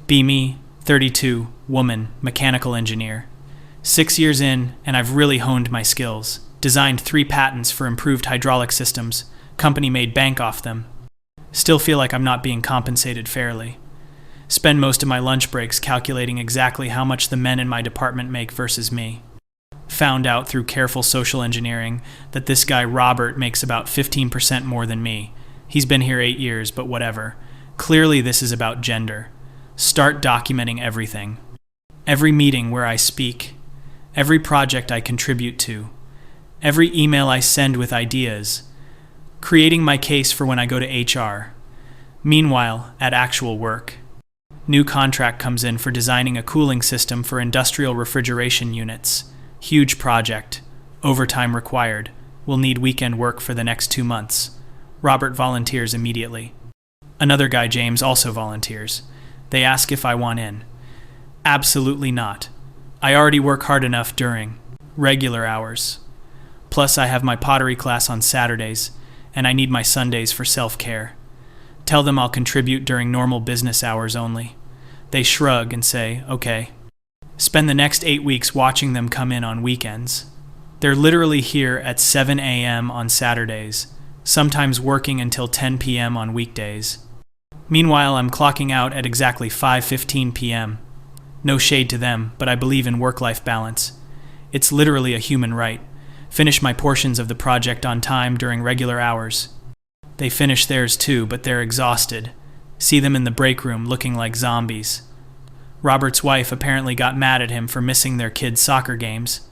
Be me, 32, woman, mechanical engineer. 6 years in, and I've really honed my skills. Designed 3 patents for improved hydraulic systems. Company made bank off them. Still feel like I'm not being compensated fairly. Spend most of my lunch breaks calculating exactly how much the men in my department make versus me. Found out through careful social engineering that this guy Robert makes about 15% more than me. He's been here 8 years, but whatever. Clearly this is about gender. Start documenting everything. Every meeting where I speak. Every project I contribute to. Every email I send with ideas. Creating my case for when I go to HR. Meanwhile, at actual work. New contract comes in for designing a cooling system for industrial refrigeration units. Huge project. Overtime required. Will need weekend work for the next 2 months. Robert volunteers immediately. Another guy, James, also volunteers. They ask if I want in. Absolutely not. I already work hard enough during regular hours. Plus I have my pottery class on Saturdays, and I need my Sundays for self-care. Tell them I'll contribute during normal business hours only. They shrug and say, okay. Spend the next 8 weeks watching them come in on weekends. They're literally here at 7 a.m. on Saturdays, sometimes working until 10 p.m. on weekdays. Meanwhile, I'm clocking out at exactly 5:15 p.m. No shade to them, but I believe in work-life balance. It's literally a human right. Finish my portions of the project on time during regular hours. They finish theirs too, but they're exhausted. See them in the break room looking like zombies. Robert's wife apparently got mad at him for missing their kids' soccer games.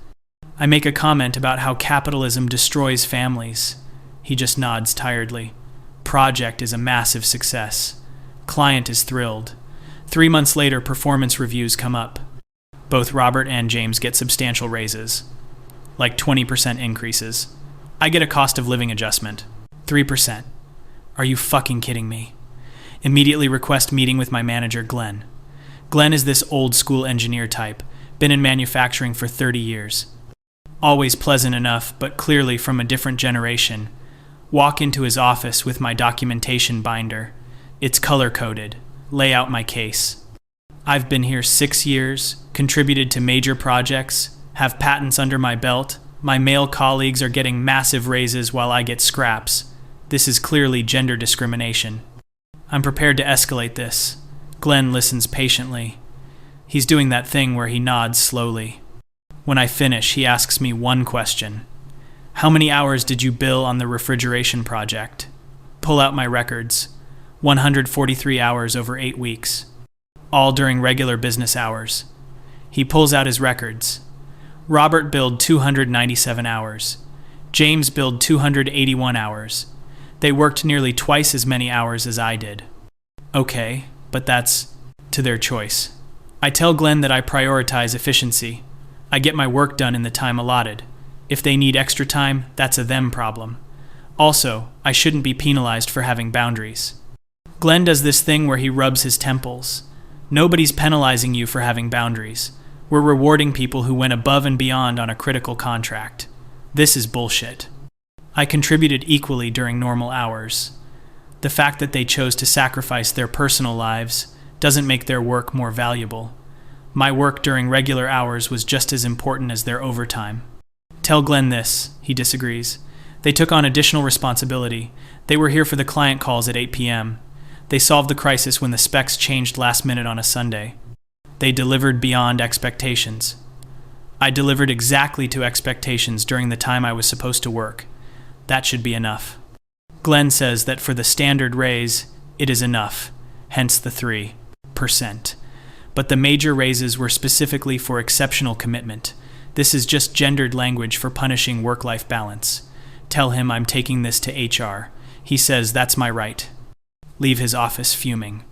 I make a comment about how capitalism destroys families. He just nods tiredly. Project is a massive success. Client is thrilled. 3 months later, performance reviews come up. Both Robert and James get substantial raises. Like 20% increases. I get a cost of living adjustment. 3%. Are you fucking kidding me? Immediately request meeting with my manager, Glenn. Glenn is this old school engineer type, been in manufacturing for 30 years. Always pleasant enough, but clearly from a different generation. Walk into his office with my documentation binder. It's color-coded. Lay out my case. I've been here 6 years, contributed to major projects, have patents under my belt. My male colleagues are getting massive raises while I get scraps. This is clearly gender discrimination. I'm prepared to escalate this. Glenn listens patiently. He's doing that thing where he nods slowly. When I finish, he asks me one question. How many hours did you bill on the refrigeration project? Pull out my records. 143 hours over 8 weeks. All during regular business hours. He pulls out his records. Robert billed 297 hours. James billed 281 hours. They worked nearly twice as many hours as I did. Okay, but that's to their choice. I tell Glenn that I prioritize efficiency. I get my work done in the time allotted. If they need extra time, that's a them problem. Also, I shouldn't be penalized for having boundaries. Glenn does this thing where he rubs his temples. Nobody's penalizing you for having boundaries. We're rewarding people who went above and beyond on a critical contract. This is bullshit. I contributed equally during normal hours. The fact that they chose to sacrifice their personal lives doesn't make their work more valuable. My work during regular hours was just as important as their overtime. Tell Glenn this, he disagrees. They took on additional responsibility. They were here for the client calls at 8 p.m. They solved the crisis when the specs changed last minute on a Sunday. They delivered beyond expectations. I delivered exactly to expectations during the time I was supposed to work. That should be enough. Glenn says that for the standard raise, it is enough, hence the 3%. But the major raises were specifically for exceptional commitment. This is just gendered language for punishing work-life balance. Tell him I'm taking this to HR. He says that's my right. Leave his office fuming.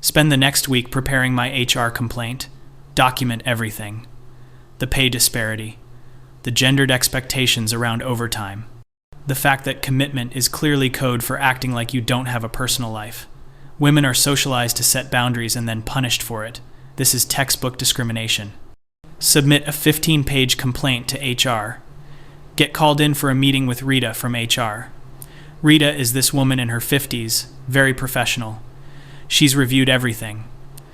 Spend the next week preparing my HR complaint. Document everything. The pay disparity. The gendered expectations around overtime. The fact that commitment is clearly code for acting like you don't have a personal life. Women are socialized to set boundaries and then punished for it. This is textbook discrimination. Submit a 15-page complaint to HR. Get called in for a meeting with Rita from HR. Rita is this woman in her 50s, very professional. She's reviewed everything.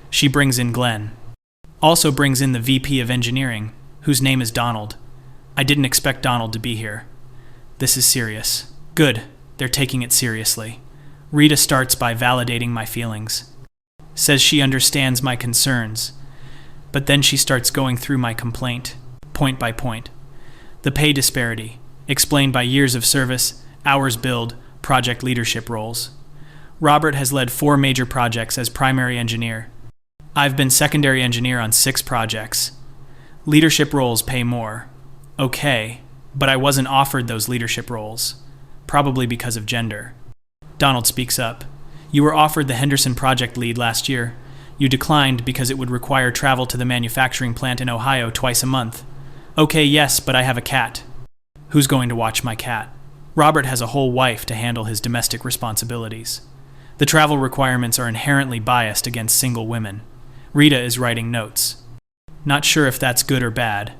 She brings in Glenn. Also brings in the VP of Engineering, whose name is Donald. I didn't expect Donald to be here. This is serious. Good, they're taking it seriously. Rita starts by validating my feelings. Says she understands my concerns. But then she starts going through my complaint, point by point. The pay disparity, explained by years of service, hours billed, project leadership roles. Robert has led 4 major projects as primary engineer. I've been secondary engineer on 6 projects. Leadership roles pay more. Okay, but I wasn't offered those leadership roles. Probably because of gender. Donald speaks up. You were offered the Henderson project lead last year. You declined because it would require travel to the manufacturing plant in Ohio twice a month. Okay, yes, but I have a cat. Who's going to watch my cat? Robert has a whole wife to handle his domestic responsibilities. The travel requirements are inherently biased against single women. Rita is writing notes. Not sure if that's good or bad.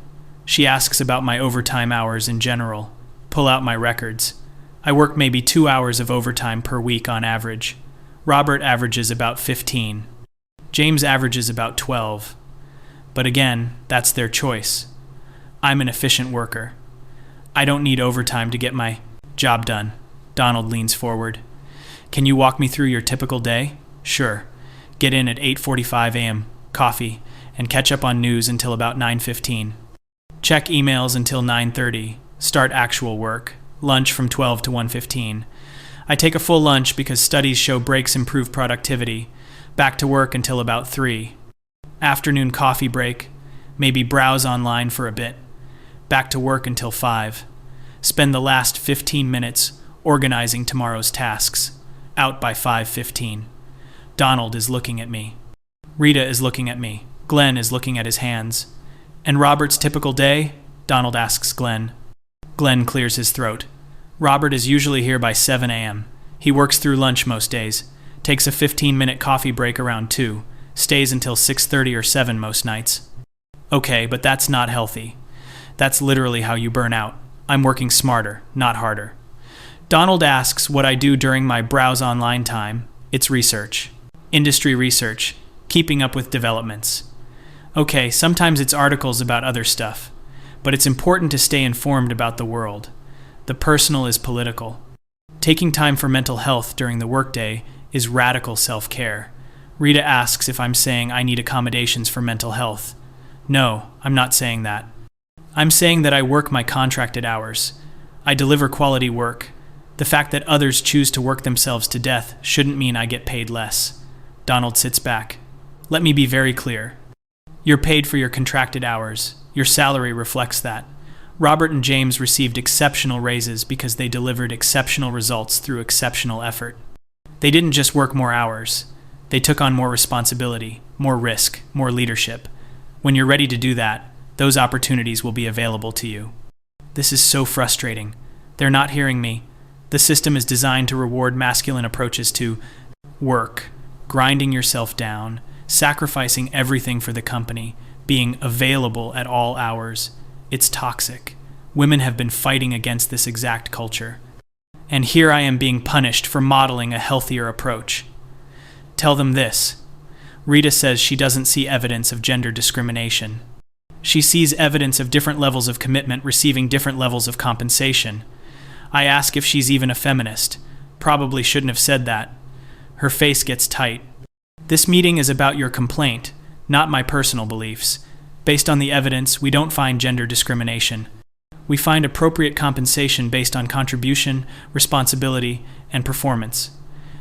She asks about my overtime hours in general. Pull out my records. I work maybe 2 hours of overtime per week on average. Robert averages about 15. James averages about 12. But again, that's their choice. I'm an efficient worker. I don't need overtime to get my job done. Donald leans forward. Can you walk me through your typical day? Sure. Get in at 8:45 a.m., coffee, and catch up on news until about 9:15. Check emails until 9:30. Start actual work. Lunch from 12 to 1:15. I take a full lunch because studies show breaks improve productivity. Back to work until about 3. Afternoon coffee break. Maybe browse online for a bit. Back to work until 5. Spend the last 15 minutes organizing tomorrow's tasks. Out by 5:15. Donald is looking at me. Rita is looking at me. Glenn is looking at his hands. And Robert's typical day? Donald asks Glenn. Glenn clears his throat. Robert is usually here by 7 a.m. He works through lunch most days, takes a 15-minute coffee break around 2, stays until 6:30 or 7 most nights. Okay, but that's not healthy. That's literally how you burn out. I'm working smarter, not harder. Donald asks what I do during my browse online time. It's research. Industry research. Keeping up with developments. Okay, sometimes it's articles about other stuff. But it's important to stay informed about the world. The personal is political. Taking time for mental health during the workday is radical self-care. Rita asks if I'm saying I need accommodations for mental health. No, I'm not saying that. I'm saying that I work my contracted hours. I deliver quality work. The fact that others choose to work themselves to death shouldn't mean I get paid less. Donald sits back. Let me be very clear. You're paid for your contracted hours. Your salary reflects that. Robert and James received exceptional raises because they delivered exceptional results through exceptional effort. They didn't just work more hours. They took on more responsibility, more risk, more leadership. When you're ready to do that, those opportunities will be available to you. This is so frustrating. They're not hearing me. The system is designed to reward masculine approaches to work, grinding yourself down, sacrificing everything for the company, being available at all hours. It's toxic. Women have been fighting against this exact culture. And here I am being punished for modeling a healthier approach. Tell them this. Rita says she doesn't see evidence of gender discrimination. She sees evidence of different levels of commitment receiving different levels of compensation. I ask if she's even a feminist. Probably shouldn't have said that. Her face gets tight. This meeting is about your complaint, not my personal beliefs. Based on the evidence, we don't find gender discrimination. We find appropriate compensation based on contribution, responsibility, and performance.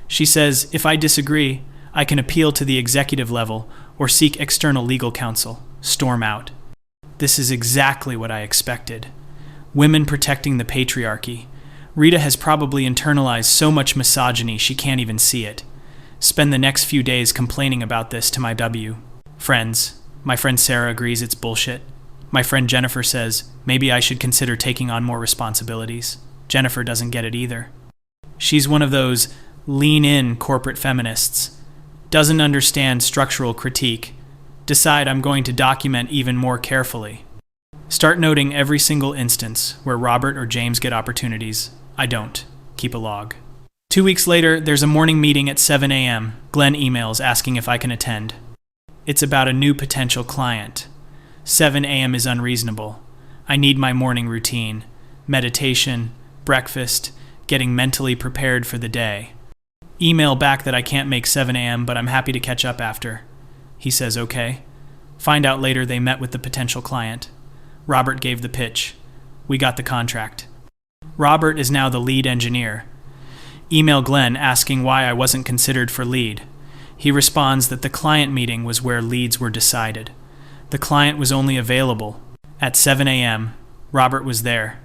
She says, if I disagree, I can appeal to the executive level or seek external legal counsel. Storm out. This is exactly what I expected. Women protecting the patriarchy. Rita has probably internalized so much misogyny she can't even see it. Spend the next few days complaining about this to my friends. My friend Sarah agrees it's bullshit. My friend Jennifer says, maybe I should consider taking on more responsibilities. Jennifer doesn't get it either. She's one of those lean-in corporate feminists. Doesn't understand structural critique. Decide I'm going to document even more carefully. Start noting every single instance where Robert or James get opportunities. I don't. Keep a log. 2 weeks later, there's a morning meeting at 7 a.m. Glenn emails asking if I can attend. It's about a new potential client. 7 a.m. is unreasonable. I need my morning routine. Meditation, breakfast, getting mentally prepared for the day. Email back that I can't make 7 a.m., but I'm happy to catch up after. He says okay. Find out later they met with the potential client. Robert gave the pitch. We got the contract. Robert is now the lead engineer. Email Glenn asking why I wasn't considered for lead. He responds that the client meeting was where leads were decided. The client was only available at 7 a.m. Robert was there.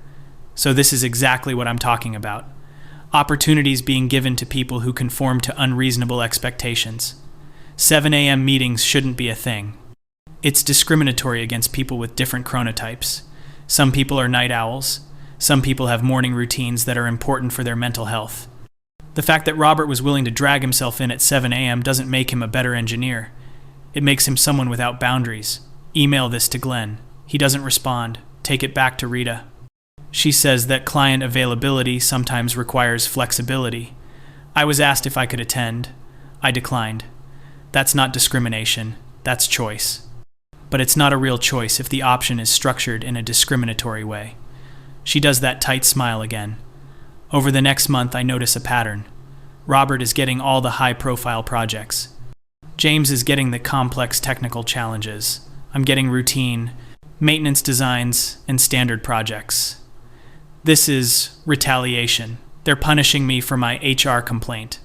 So this is exactly what I'm talking about. Opportunities being given to people who conform to unreasonable expectations. 7 a.m. meetings shouldn't be a thing. It's discriminatory against people with different chronotypes. Some people are night owls. Some people have morning routines that are important for their mental health. The fact that Robert was willing to drag himself in at 7 a.m. doesn't make him a better engineer. It makes him someone without boundaries. Email this to Glenn. He doesn't respond. Take it back to Rita. She says that client availability sometimes requires flexibility. I was asked if I could attend. I declined. That's not discrimination. That's choice. But it's not a real choice if the option is structured in a discriminatory way. She does that tight smile again. Over the next month, I notice a pattern. Robert is getting all the high-profile projects. James is getting the complex technical challenges. I'm getting routine, maintenance designs, and standard projects. This is retaliation. They're punishing me for my HR complaint.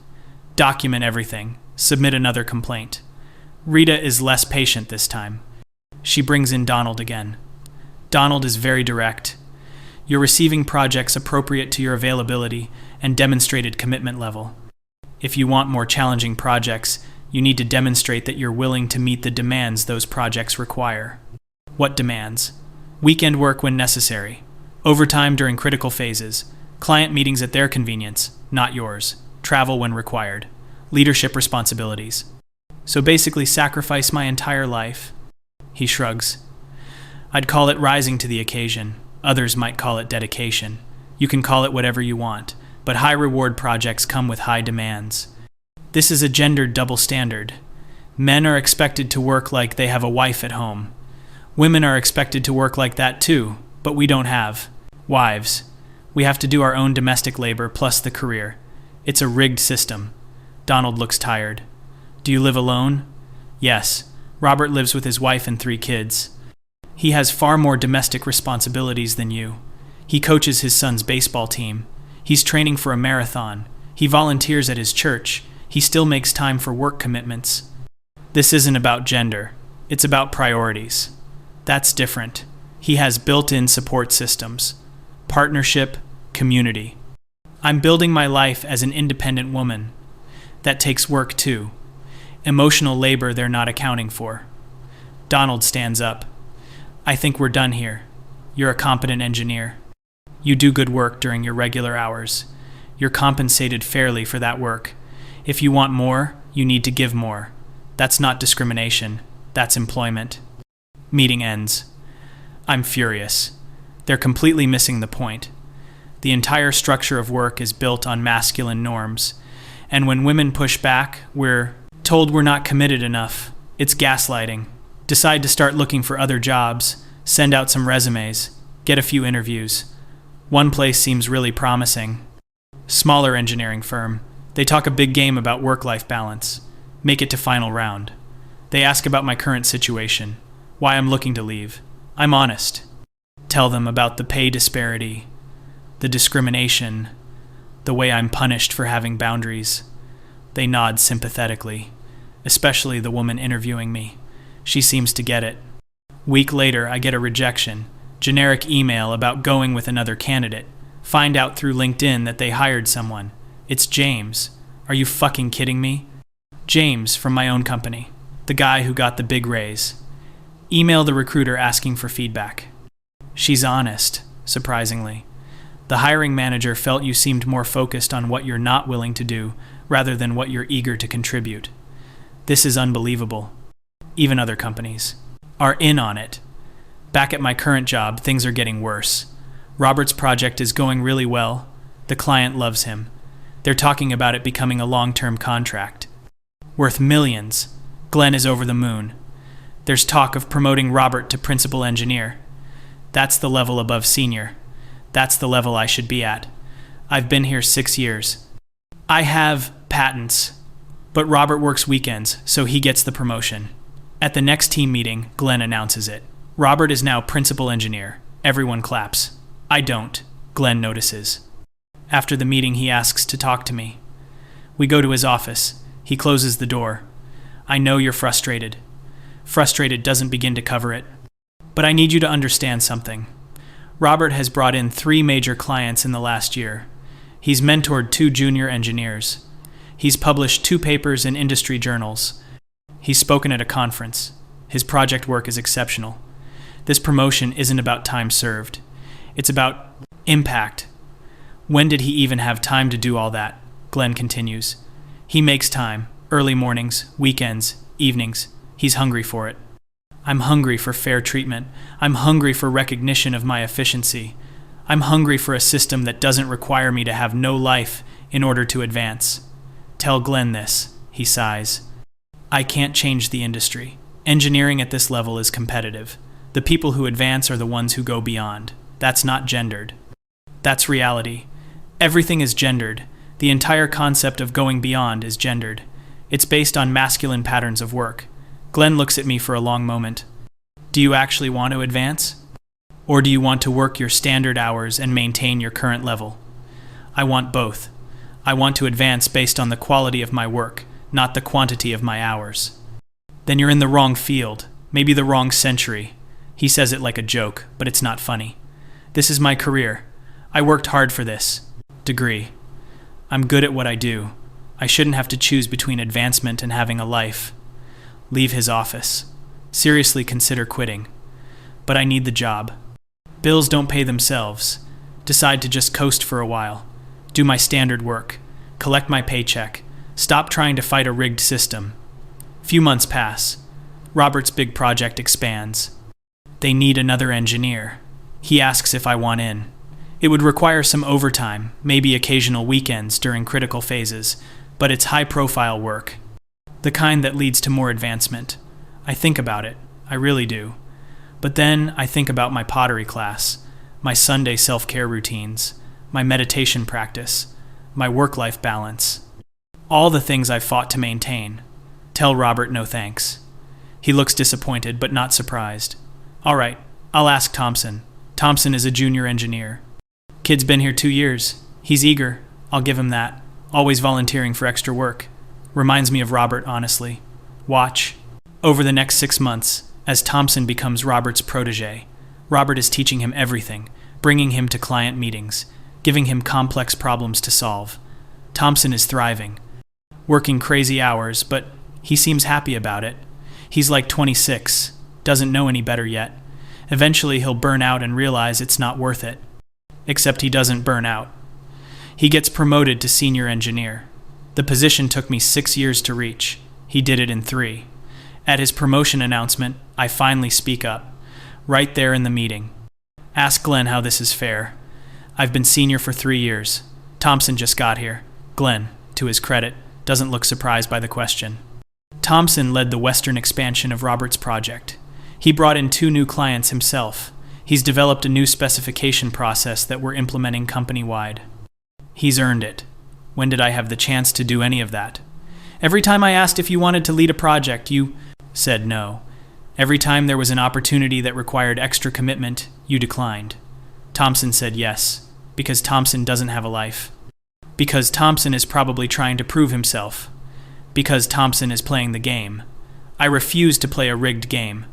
Document everything. Submit another complaint. Rita is less patient this time. She brings in Donald again. Donald is very direct. You're receiving projects appropriate to your availability and demonstrated commitment level. If you want more challenging projects, you need to demonstrate that you're willing to meet the demands those projects require. What demands? Weekend work when necessary. Overtime during critical phases. Client meetings at their convenience, not yours. Travel when required. Leadership responsibilities. So basically sacrifice my entire life. He shrugs. I'd call it rising to the occasion. Others might call it dedication. You can call it whatever you want, but high-reward projects come with high demands. This is a gendered double standard. Men are expected to work like they have a wife at home. Women are expected to work like that too, but we don't have wives. We have to do our own domestic labor plus the career. It's a rigged system. Donald looks tired. Do you live alone? Yes. Robert lives with his wife and 3 kids. He has far more domestic responsibilities than you. He coaches his son's baseball team. He's training for a marathon. He volunteers at his church. He still makes time for work commitments. This isn't about gender. It's about priorities. That's different. He has built-in support systems. Partnership, community. I'm building my life as an independent woman. That takes work too. Emotional labor they're not accounting for. Donald stands up. I think we're done here. You're a competent engineer. You do good work during your regular hours. You're compensated fairly for that work. If you want more, you need to give more. That's not discrimination. That's employment. Meeting ends. I'm furious. They're completely missing the point. The entire structure of work is built on masculine norms. And when women push back, we're told we're not committed enough. It's gaslighting. Decide to start looking for other jobs, send out some resumes, get a few interviews. One place seems really promising. Smaller engineering firm. They talk a big game about work-life balance. Make it to final round. They ask about my current situation, why I'm looking to leave. I'm honest. Tell them about the pay disparity, the discrimination, the way I'm punished for having boundaries. They nod sympathetically, especially the woman interviewing me. She seems to get it. Week later, I get a rejection. Generic email about going with another candidate. Find out through LinkedIn that they hired someone. It's James. Are you fucking kidding me? James from my own company. The guy who got the big raise. Email the recruiter asking for feedback. She's honest, surprisingly. The hiring manager felt you seemed more focused on what you're not willing to do rather than what you're eager to contribute. This is unbelievable. Even other companies are in on it. Back at my current job, things are getting worse. Robert's project is going really well. The client loves him. They're talking about it becoming a long-term contract. Worth millions. Glenn is over the moon. There's talk of promoting Robert to principal engineer. That's the level above senior. That's the level I should be at. I've been here 6 years. I have patents, but Robert works weekends, so he gets the promotion. At the next team meeting, Glenn announces it. Robert is now principal engineer. Everyone claps. I don't, Glenn notices. After the meeting, he asks to talk to me. We go to his office. He closes the door. I know you're frustrated. Frustrated doesn't begin to cover it. But I need you to understand something. Robert has brought in 3 major clients in the last year. He's mentored 2 junior engineers. He's published 2 papers in industry journals. He's spoken at a conference. His project work is exceptional. This promotion isn't about time served. It's about impact. When did he even have time to do all that? Glenn continues. He makes time. Early mornings, weekends, evenings. He's hungry for it. I'm hungry for fair treatment. I'm hungry for recognition of my efficiency. I'm hungry for a system that doesn't require me to have no life in order to advance. Tell Glenn this, he sighs. I can't change the industry. Engineering at this level is competitive. The people who advance are the ones who go beyond. That's not gendered. That's reality. Everything is gendered. The entire concept of going beyond is gendered. It's based on masculine patterns of work. Glenn looks at me for a long moment. Do you actually want to advance? Or do you want to work your standard hours and maintain your current level? I want both. I want to advance based on the quality of my work, not the quantity of my hours. Then you're in the wrong field, maybe the wrong century. He says it like a joke, but it's not funny. This is my career. I worked hard for this. Degree. I'm good at what I do. I shouldn't have to choose between advancement and having a life. Leave his office. Seriously consider quitting. But I need the job. Bills don't pay themselves. Decide to just coast for a while. Do my standard work. Collect my paycheck. Stop trying to fight a rigged system. Few months pass. Robert's big project expands. They need another engineer. He asks if I want in. It would require some overtime, maybe occasional weekends during critical phases, but it's high-profile work. The kind that leads to more advancement. I think about it. I really do. But then I think about my pottery class, my Sunday self-care routines, my meditation practice, my work-life balance. All the things I've fought to maintain. Tell Robert no thanks. He looks disappointed, but not surprised. All right, I'll ask Thompson. Thompson is a junior engineer. Kid's been here 2 years. He's eager. I'll give him that. Always volunteering for extra work. Reminds me of Robert, honestly. Watch. Over the next 6 months, as Thompson becomes Robert's protege, Robert is teaching him everything, bringing him to client meetings, giving him complex problems to solve. Thompson is thriving. Working crazy hours, but he seems happy about it. He's like 26, doesn't know any better yet. Eventually he'll burn out and realize it's not worth it. Except he doesn't burn out. He gets promoted to senior engineer. The position took me 6 years to reach. He did it in 3. At his promotion announcement, I finally speak up. Right there in the meeting. Ask Glenn how this is fair. I've been senior for 3 years. Thompson just got here. Glenn, to his credit, doesn't look surprised by the question. Thompson led the Western expansion of Robert's project. He brought in 2 new clients himself. He's developed a new specification process that we're implementing company-wide. He's earned it. When did I have the chance to do any of that? Every time I asked if you wanted to lead a project, you said no. Every time there was an opportunity that required extra commitment, you declined. Thompson said yes, because Thompson doesn't have a life. Because Thompson is probably trying to prove himself. Because Thompson is playing the game. I refuse to play a rigged game.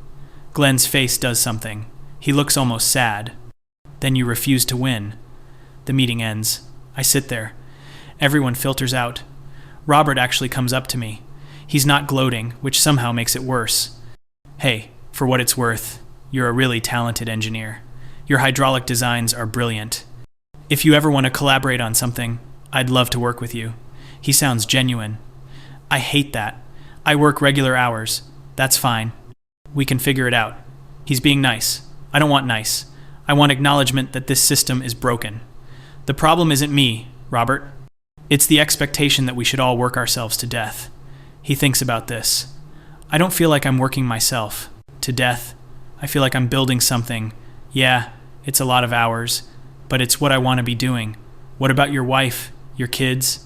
Glenn's face does something. He looks almost sad. Then you refuse to win. The meeting ends. I sit there. Everyone filters out. Robert actually comes up to me. He's not gloating, which somehow makes it worse. Hey, for what it's worth, you're a really talented engineer. Your hydraulic designs are brilliant. If you ever want to collaborate on something, I'd love to work with you. He sounds genuine. I hate that. I work regular hours. That's fine. We can figure it out. He's being nice. I don't want nice. I want acknowledgement that this system is broken. The problem isn't me, Robert. It's the expectation that we should all work ourselves to death. He thinks about this. I don't feel like I'm working myself. to death. I feel like I'm building something. Yeah, it's a lot of hours, but it's what I want to be doing. What about your wife, your kids?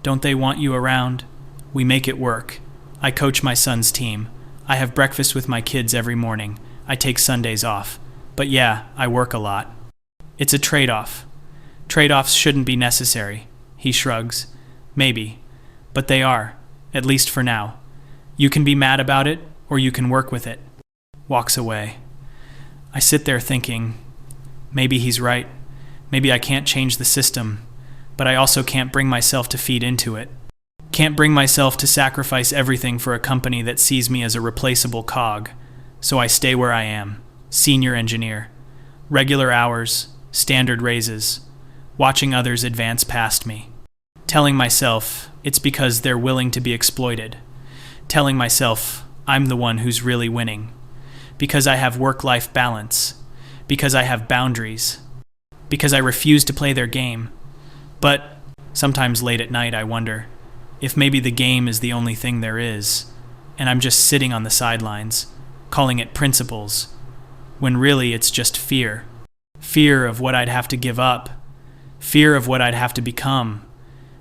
Don't they want you around? We make it work. I coach my son's team. I have breakfast with my kids every morning. I take Sundays off. But yeah, I work a lot. It's a trade-off. Trade-offs shouldn't be necessary. He shrugs. Maybe. But they are, at least for now. You can be mad about it, or you can work with it. Walks away. I sit there thinking, maybe he's right. Maybe I can't change the system, but I also can't bring myself to feed into it. Can't bring myself to sacrifice everything for a company that sees me as a replaceable cog. So I stay where I am, senior engineer. Regular hours, standard raises, watching others advance past me. Telling myself it's because they're willing to be exploited. Telling myself I'm the one who's really winning. Because I have work-life balance. Because I have boundaries. Because I refuse to play their game. But sometimes late at night I wonder if maybe the game is the only thing there is, and I'm just sitting on the sidelines, calling it principles, when really it's just fear. Fear of what I'd have to give up. Fear of what I'd have to become.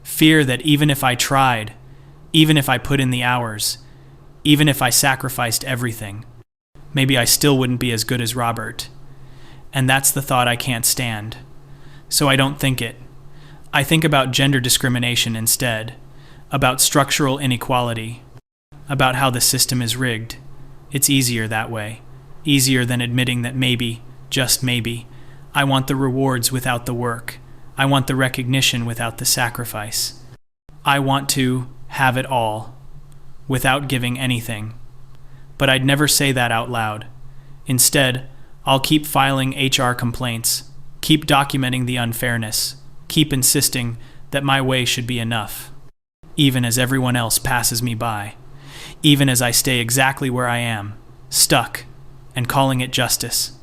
Fear that even if I tried, even if I put in the hours, even if I sacrificed everything, maybe I still wouldn't be as good as Robert. And that's the thought I can't stand. So I don't think it. I think about gender discrimination instead, about structural inequality, about how the system is rigged. It's easier that way, easier than admitting that maybe, just maybe, I want the rewards without the work. I want the recognition without the sacrifice. I want to have it all, without giving anything. But I'd never say that out loud. Instead, I'll keep filing HR complaints, keep documenting the unfairness, keep insisting that my way should be enough, even as everyone else passes me by, even as I stay exactly where I am, stuck, and calling it justice.